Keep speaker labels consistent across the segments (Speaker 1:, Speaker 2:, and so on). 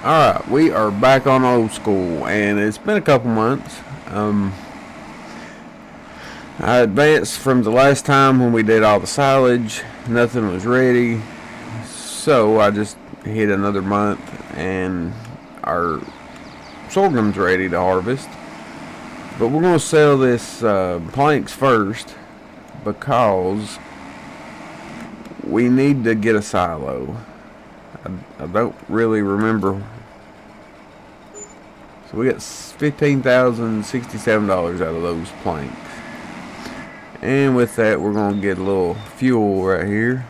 Speaker 1: Alright, we are back on old school, and it's been a couple months. I advanced from the last time when we did all the silage. Nothing was ready, so I just hit another month, and our sorghum's ready to harvest. But we're going to sell this planks first because we need to get a silo. I don't really remember. So we got $15,067 out of those planks. And with that, we're going to get a little fuel right here.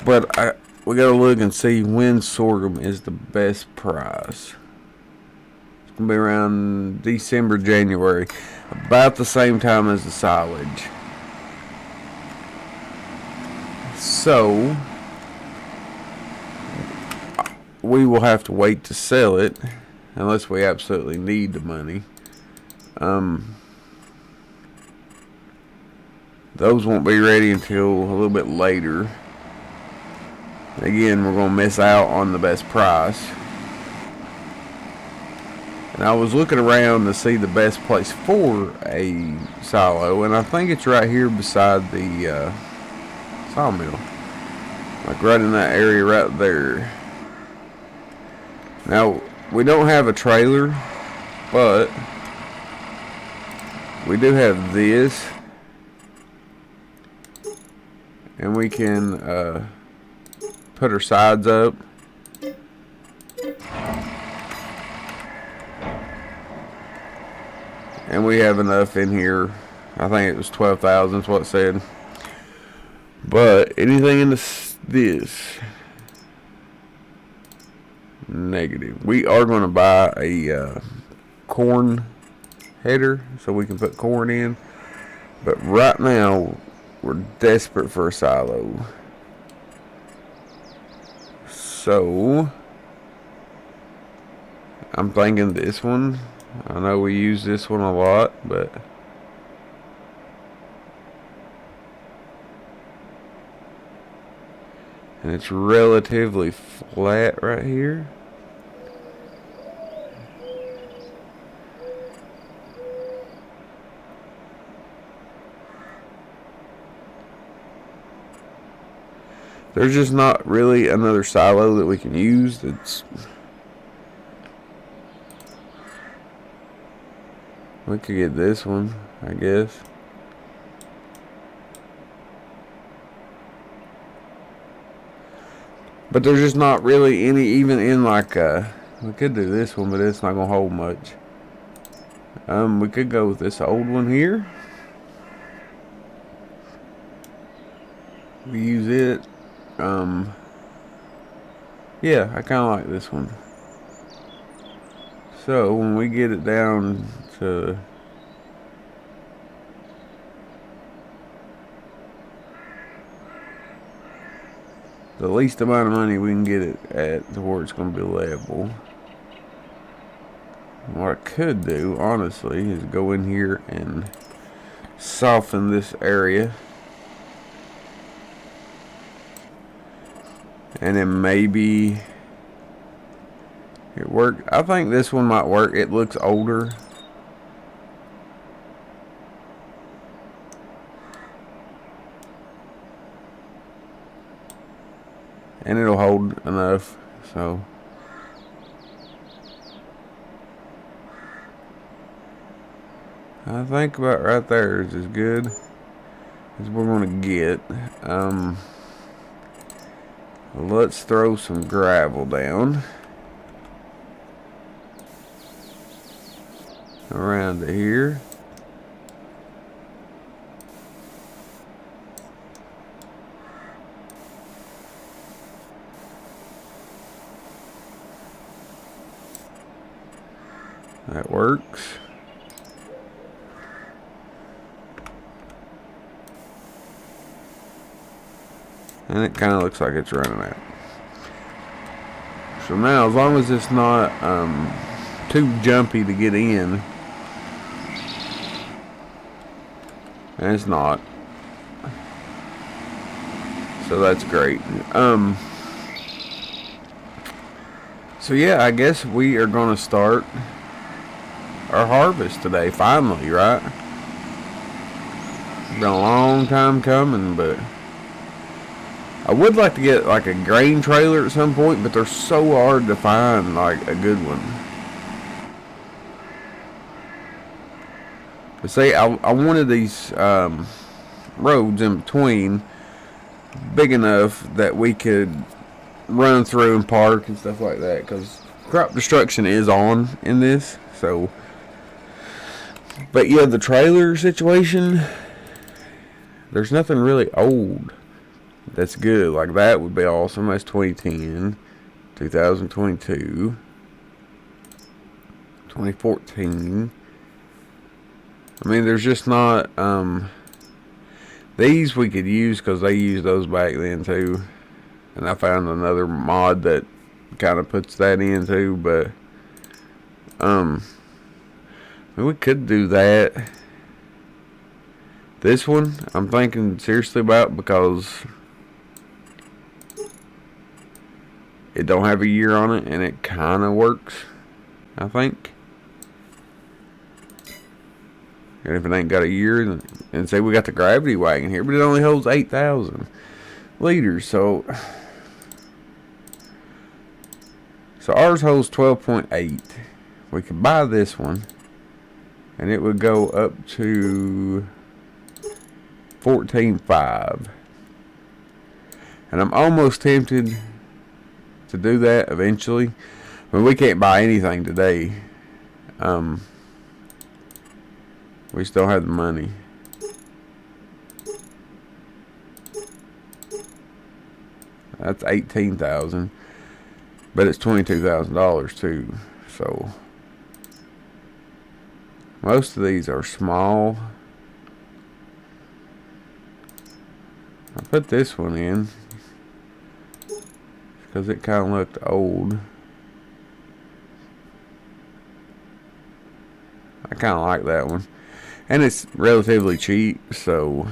Speaker 1: But we got to look and see when sorghum is the best price. It's going to be around December, January. About the same time as the silage. So we will have to wait to sell it unless we absolutely need the money. Those won't be ready until a little bit later. Again, we're going to miss out on the best price. And I was looking around to see the best place for a silo, and I think it's right here beside the sawmill. Like right in that area right there. Now, we don't have a trailer, but we do have this. And we can put our sides up. And we have enough in here. I think it was 12,000 is what it said. But anything in this negative. We are going to buy a corn header so we can put corn in. But right now, we're desperate for a silo. So, I'm thinking this one. I know we use this one a lot, but and it's relatively flat right here. There's just not really another silo that we can use that's... We could get this one, I guess. But there's just not really any, even in like we could do this one, but it's not gonna hold much. We could go with this old one here. We use it. Yeah, I kind of like this one. So when we get it down to the least amount of money we can get it at to where it's going to be level. What I could do, honestly, is go in here and soften this area. And then maybe it worked. I think this one might work. It looks older. And it'll hold enough. So I think about right there is as good as we're going to get. Let's throw some gravel down around to here. That works. And it kind of looks like it's running out. So now, as long as it's not too jumpy to get in, and it's not, So that's great. So yeah, I guess we are going to start our harvest today, finally, right? Been a long time coming, but I would like to get like a grain trailer at some point, but they're so hard to find like a good one. But say I wanted these roads in between big enough that we could run through and park and stuff like that, because crop destruction is on in this. So, but yeah, the trailer situation, there's nothing really old that's good. Like that would be awesome. That's 2010, 2022, 2014. I mean, there's just not these we could use because they used those back then too. And I found another mod that kind of puts that in too, but we could do that. This one I'm thinking seriously about because it don't have a year on it and it kind of works, I think. And if it ain't got a year, and say we got the gravity wagon here, but it only holds 8,000 liters, so ours holds 12.8. We could buy this one, and it would go up to 14.5. And I'm almost tempted to do that eventually. I mean, we can't buy anything today. We still have the money. That's 18,000. But it's $22,000 too. So most of these are small. I put this one in because it kind of looked old. I kind of like that one. And it's relatively cheap, so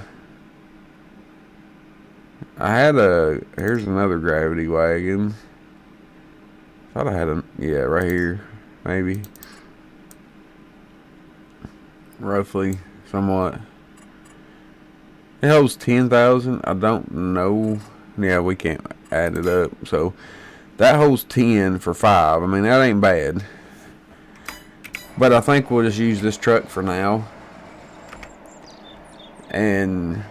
Speaker 1: I had here's another gravity wagon. Thought I had yeah, right here, maybe. Roughly, somewhat. It holds 10,000. I don't know. Yeah, we can't add it up. So that holds 10 for 5. I mean, that ain't bad. But I think we'll just use this truck for now and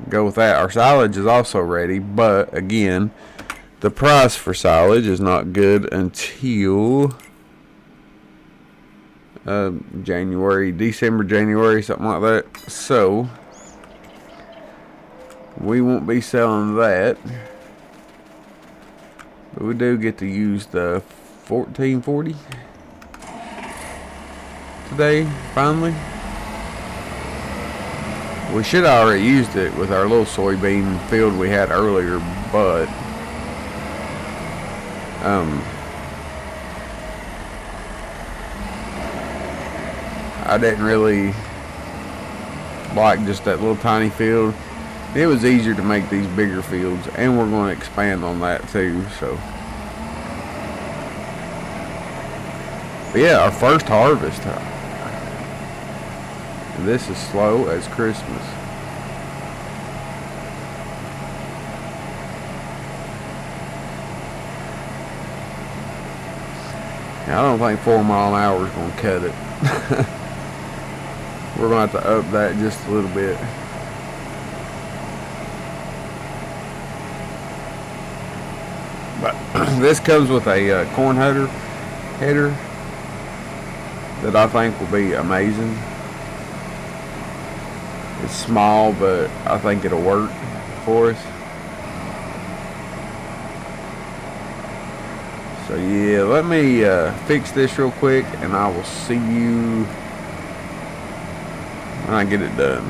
Speaker 1: go with that. Our silage is also ready, but again, the price for silage is not good until December, January, something like that. So we won't be selling that, but we do get to use the 1440 today, finally. We should have already used it with our little soybean field we had earlier, but I didn't really like just that little tiny field. It was easier to make these bigger fields, and we're going to expand on that too. So, but yeah, our first harvest. This is slow as Christmas. Now, I don't think 4 mile an hour is going to cut it. We're going to have to up that just a little bit. But this comes with a corn header that I think will be amazing. It's small, but I think it'll work for us. So yeah, let me fix this real quick, and I will see you when I get it done.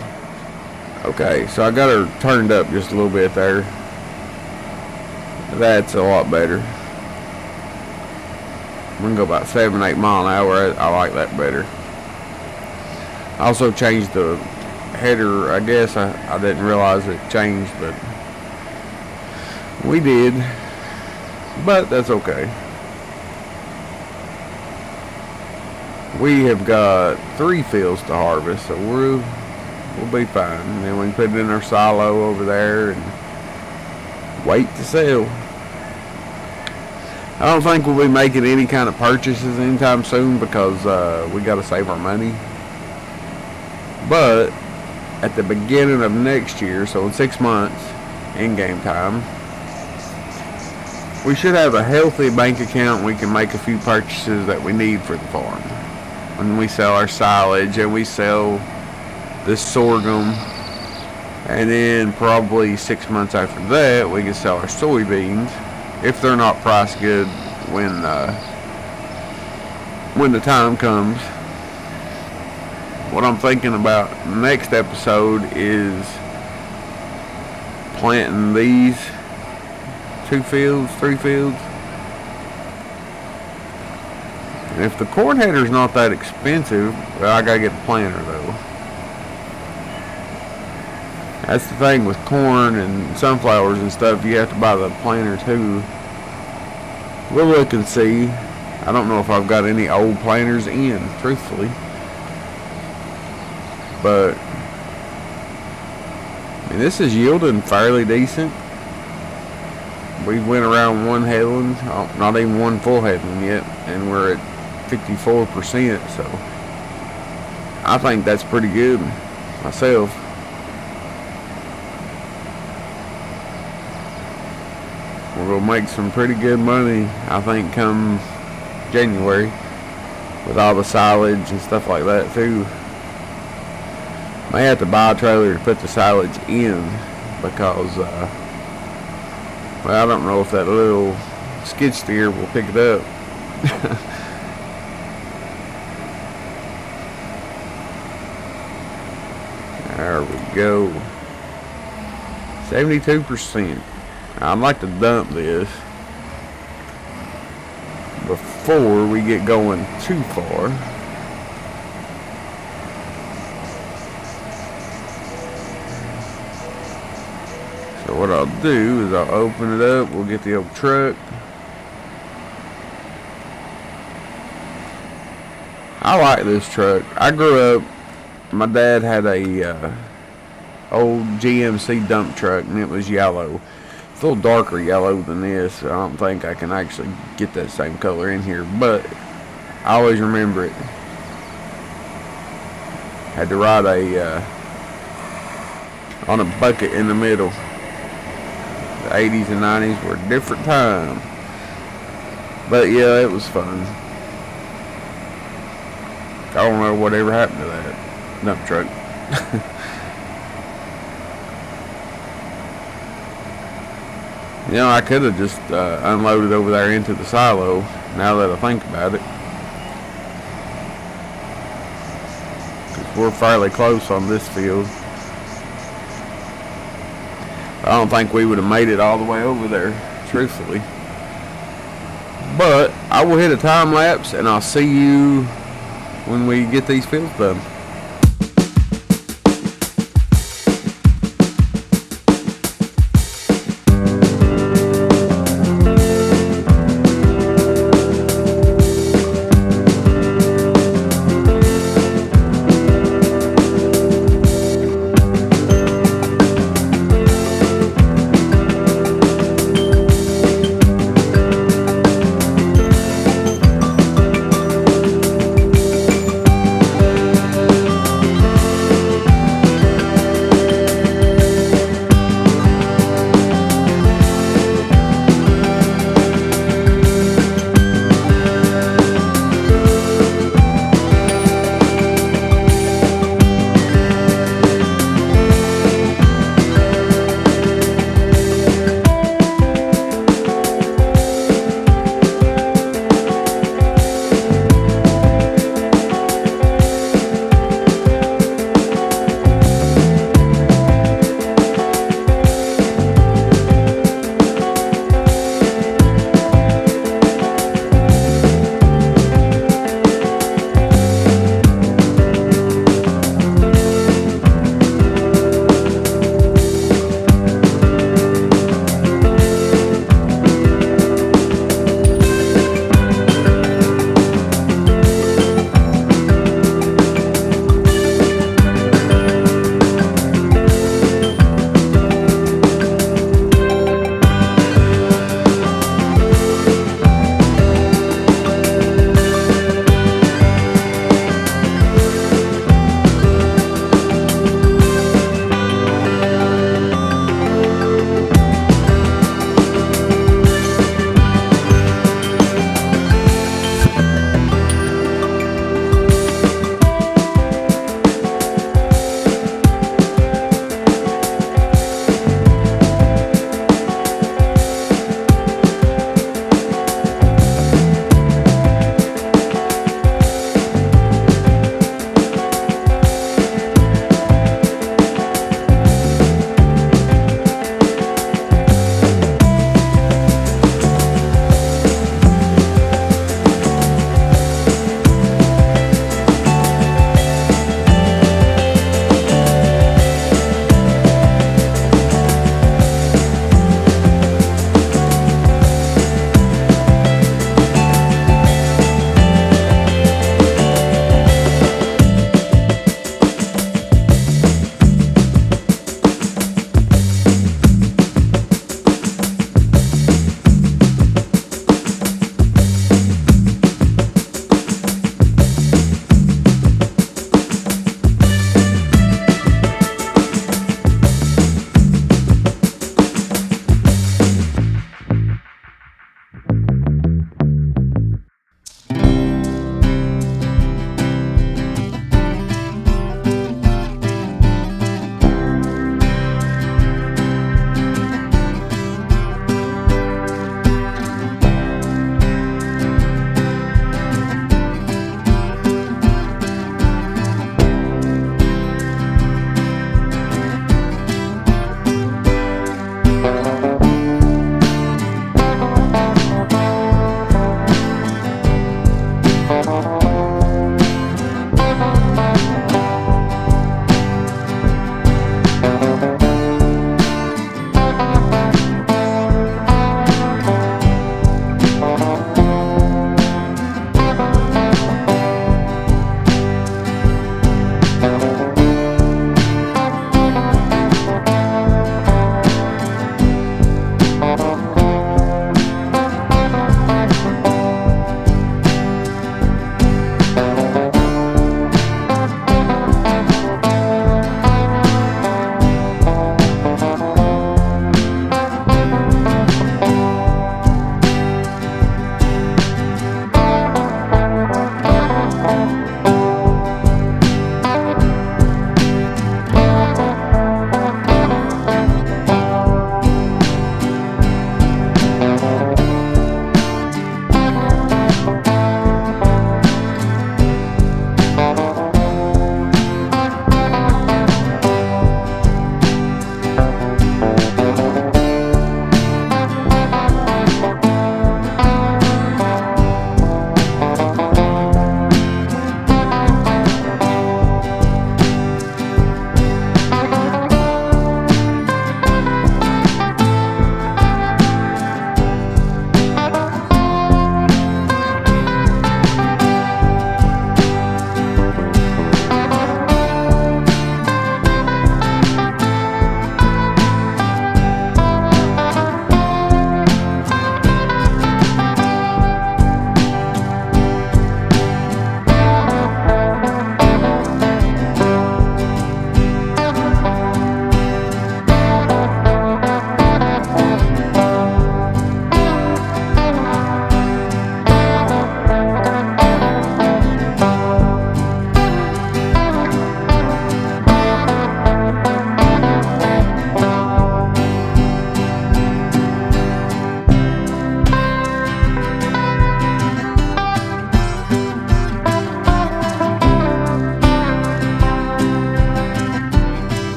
Speaker 1: Okay, so I got her turned up just a little bit there. That's a lot better. We can go about 7-8 mile an hour. I like that better. I also changed the header. I guess I didn't realize it changed, but We did, but that's okay. We have got 3 fields to harvest, so we'll be fine. And then we can put it in our silo over there and wait to sell. I don't think we'll be making any kind of purchases anytime soon because we got to save our money. But at the beginning of next year, so in 6 months, in game time, we should have a healthy bank account. We can make a few purchases that we need for the farm. When we sell our silage and we sell this sorghum, and then probably 6 months after that, we can sell our soybeans if they're not priced good when the time comes. What I'm thinking about next episode is planting these 2 fields, 3 fields. And if the corn header's not that expensive, well, I gotta get the planter though. That's the thing with corn and sunflowers and stuff, you have to buy the planter too. We'll look and see. I don't know if I've got any old planters in, truthfully. But I mean, this is yielding fairly decent. We went around one headland, not even one full headland yet, and we're at 54%, so I think that's pretty good myself. We're going to make some pretty good money, I think, come January with all the silage and stuff like that too. May have to buy a trailer to put the silage in because well, I don't know if that little skid steer will pick it up. There we go. 72%. I'd like to dump this before we get going too far. So what I'll do is I'll open it up. We'll get the old truck. I like this truck. I grew up, my dad had a old GMC dump truck and it was yellow. It's a little darker yellow than this. I don't think I can actually get that same color in here, but I always remember it. Had to ride on a bucket in the middle. The 80s and 90s were a different time. But yeah, it was fun. I don't know whatever happened to that dump truck. You know, I could have just unloaded over there into the silo, now that I think about it. 'Cause we're fairly close on this field. I don't think we would have made it all the way over there, truthfully. But I will hit a time lapse and I'll see you when we get these fields done.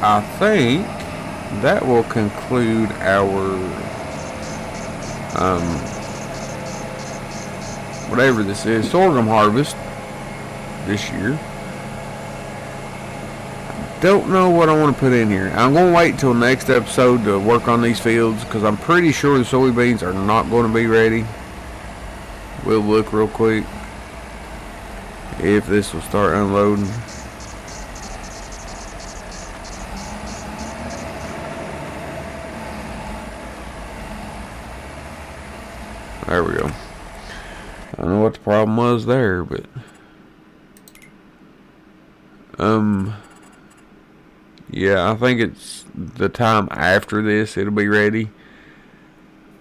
Speaker 1: I think that will conclude our whatever this is, sorghum harvest this year. Don't know what I want to put in here. I'm going to wait till next episode to work on these fields because I'm pretty sure the soybeans are not going to be ready. We'll look real quick if this will start unloading. There we go. I don't know what the problem was there, but yeah, I think it's the time after this it'll be ready.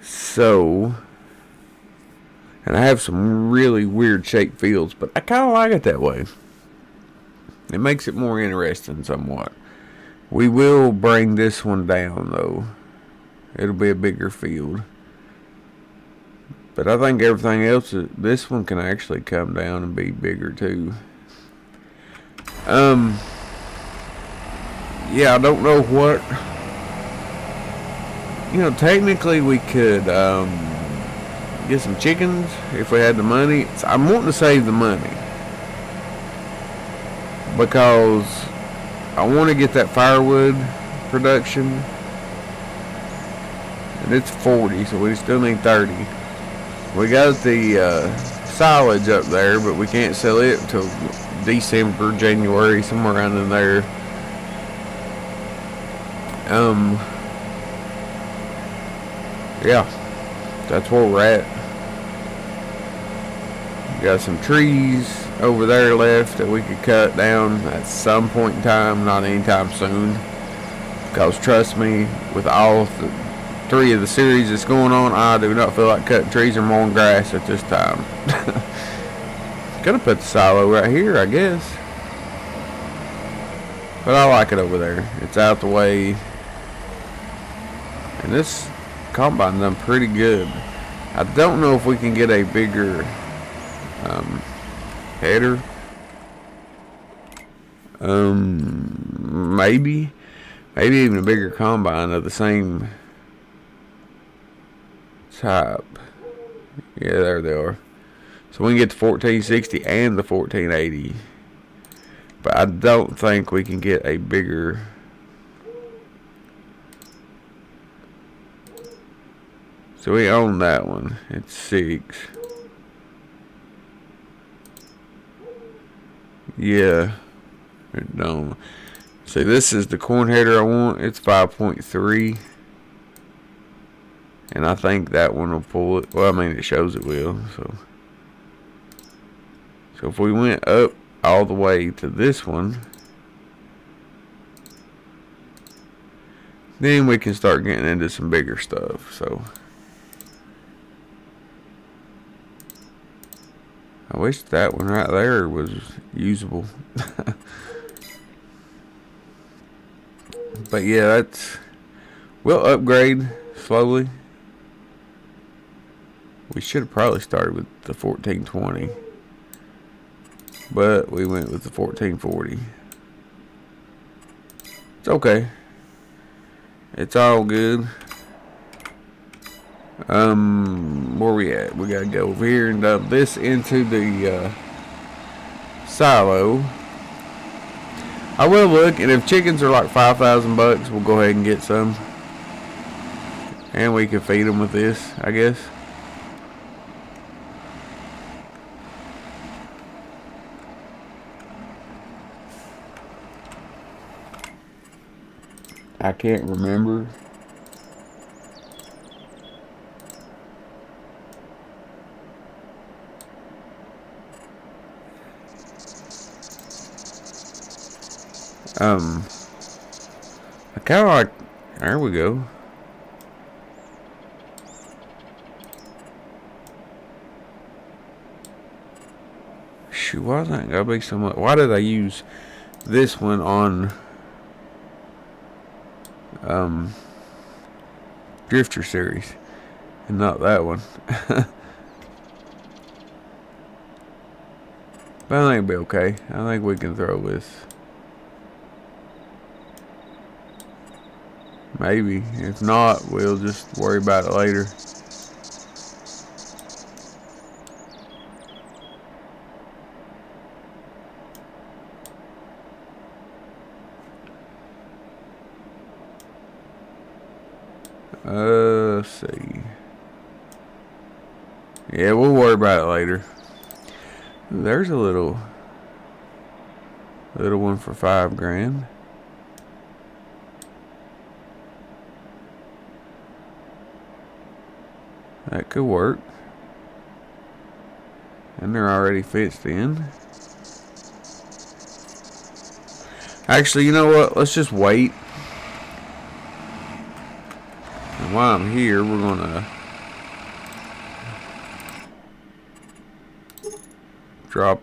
Speaker 1: So, and I have some really weird shaped fields, but I kind of like it that way. It makes it more interesting somewhat. We will bring this one down though. It'll be a bigger field. But I think everything else, this one can actually come down and be bigger too. Yeah, I don't know what. Technically we could get some chickens if we had the money. I'm wanting to save the money because I want to get that firewood production, and it's 40, so we still need 30. We got the silage up there, but we can't sell it until December, January, somewhere around in there. Yeah, that's where we're at. Got some trees over there left that we could cut down at some point in time, not anytime soon. Because trust me, with all 3 of the series that's going on, I do not feel like cutting trees or mowing grass at this time. Gonna put the silo right here, I guess. But I like it over there. It's out the way. And this combine done pretty good. I don't know if we can get a bigger header. Maybe even a bigger combine of the same type. Yeah, there they are. So we can get the 1460 and the 1480. But I don't think we can get a bigger. So we own that one. It's 6. Yeah. It don't. See, this is the corn header I want. It's 5.3. And I think that one will pull it. Well, I mean, it shows it will. So if we went up all the way to this one, then we can start getting into some bigger stuff. So I wish that one right there was usable. But yeah, we'll upgrade slowly. We should have probably started with the 1420, but we went with the 1440. It's okay. It's all good. Where we at? We gotta go over here and dump this into the silo. I will look, and if chickens are like $5,000, we'll go ahead and get some, and we can feed them with this, I guess. I can't remember. I kind of like. There we go. Shoot, why is that gotta be so much? Why did I use this one on Drifter series and not that one? But I think it'll be okay. I think we can throw this. Maybe. If not, we'll just worry about it later. Let's see. Yeah, we'll worry about it later. Ooh, there's a little one for $5,000. That could work. And they're already fixed in. Actually, you know what? Let's just wait. And while I'm here, we're gonna drop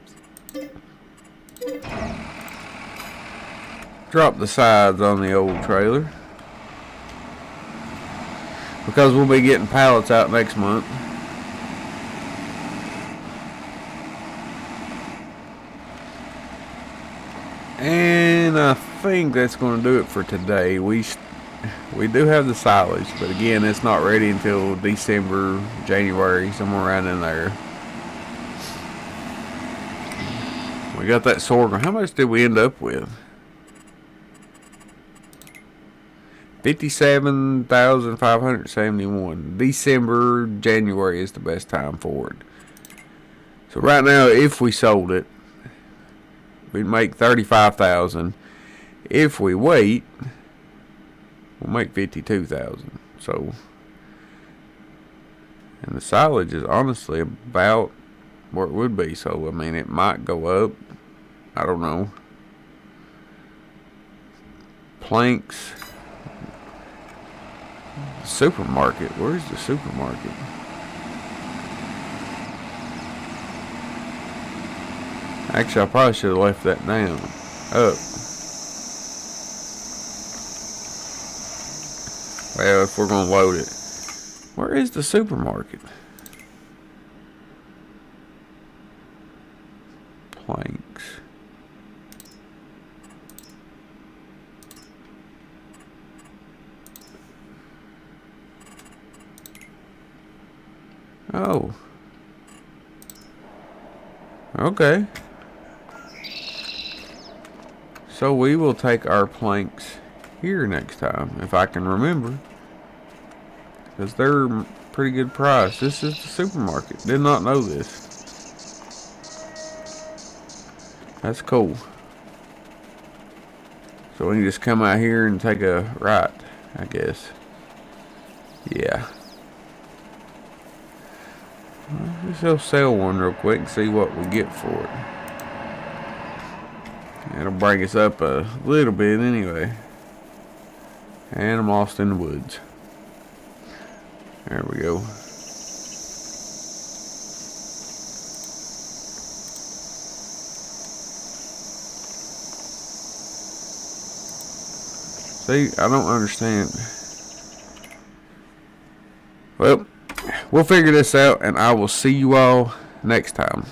Speaker 1: the sides on the old trailer, because we'll be getting pallets out next month. And I think that's going to do it for today. We do have the silage, but again, it's not ready until December, January, somewhere around in there. We got that sorghum. How much did we end up with? 57,571. December, January is the best time for it. So right now, if we sold it, we'd make 35,000. If we wait, we'll make 52,000. So, and the silage is honestly about where it would be. So I mean, it might go up. I don't know. Planks. Supermarket. Where's the supermarket? Actually, I probably should have left that down. Up. Well, if we're going to load it. Where is the supermarket? Planks. Oh. Okay. So we will take our planks here next time, if I can remember. Because they're pretty good price. This is the supermarket. Did not know this. That's cool. So we can just come out here and take a right, I guess. Yeah. Let's go sell one real quick and see what we get for it. It'll bring us up a little bit anyway. And I'm lost in the woods. There we go. See, I don't understand. Well, we'll figure this out, and I will see you all next time.